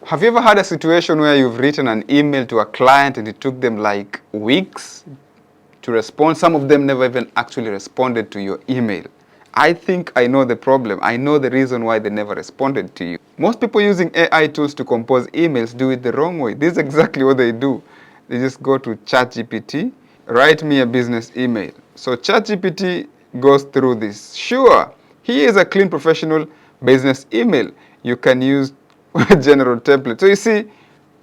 Have you ever had a situation where you've written an email to a client and it took them like weeks to respond? Some of them never even actually responded to your email. I think I know the problem. I know the reason why they never responded to you. Most people using AI tools to compose emails do it the wrong way. This is exactly what they do. They just go to ChatGPT, write me a business email. So ChatGPT goes through this. Sure, here is a clean professional business email. You can use general template. So you see,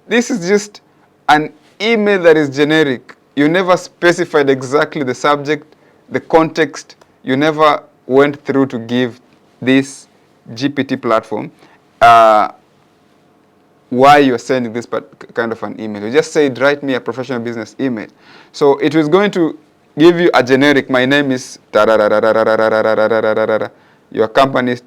this is just an email that is generic. You never specified exactly the subject, the context. You never went through to give this GPT platform why you're sending this kind of an email. You just said, write me a professional business email. So it was going to give you a generic, my name is your company is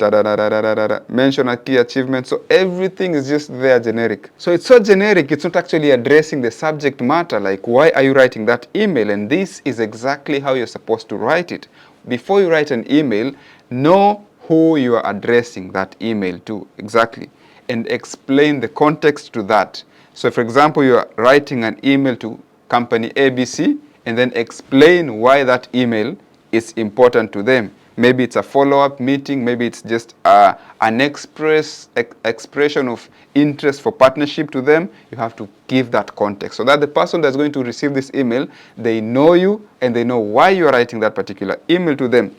mention a key achievement. So everything is just there generic. So it's so generic, it's not actually addressing the subject matter, like why are you writing that email? And this is exactly how you're supposed to write it. Before you write an email, know who you are addressing that email to exactly, and explain the context to that. So for example, you are writing an email to company ABC, and then explain why that email is important to them. Maybe it's a follow-up meeting, maybe it's just an expression of interest for partnership to them. You have to give that context so that the person that's going to receive this email, they know you and they know why you're writing that particular email to them.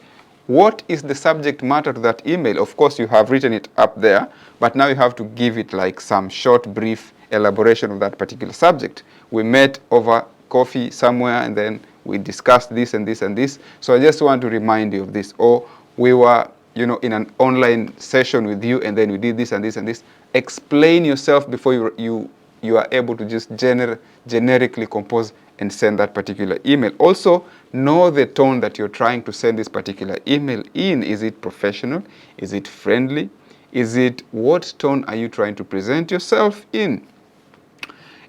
What is the subject matter to that email? Of course, you have written it up there, but now you have to give it like some short, brief elaboration of that particular subject. We met over coffee somewhere and then we discussed this and this and this. So I just want to remind you of this. Or we were, in an online session with you and then we did this and this and this. Explain yourself before you are able to just generically compose and send that particular email. Also, know the tone that you're trying to send this particular email in. Is it professional? Is it friendly? What tone are you trying to present yourself in?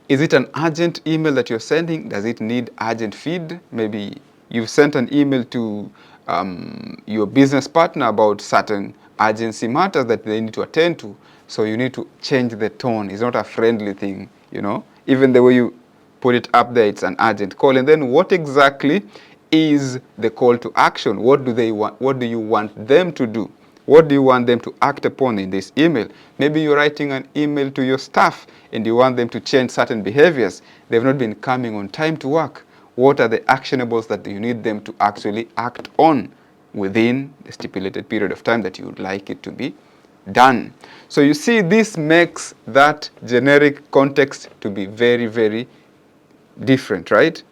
Is it an urgent email that you're sending? Does it need urgent feed? Maybe you've sent an email to your business partner about certain urgency matters that they need to attend to. So you need to change the tone. It's not a friendly thing, Even the way you put it up there, it's an urgent call. And then what exactly is the call to action? What do they want? What do you want them to do? What do you want them to act upon in this email? Maybe you're writing an email to your staff and you want them to change certain behaviors. They've not been coming on time to work. What are the actionables that you need them to actually act on within the stipulated period of time that you would like it to be done? So you see, this makes that generic context to be very, very different, right?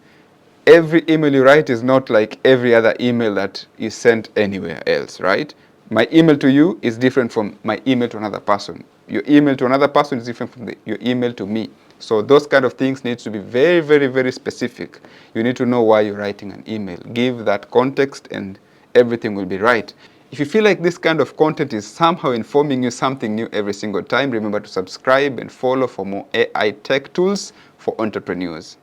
Every email you write is not like every other email that is sent anywhere else, right? My email to you is different from my email to another person. Your email to another person is different from your email to me. So those kind of things need to be very, very, very specific. You need to know why you're writing an email. Give that context and everything will be right. If you feel like this kind of content is somehow informing you something new every single time, remember to subscribe and follow for more AI tech tools for entrepreneurs.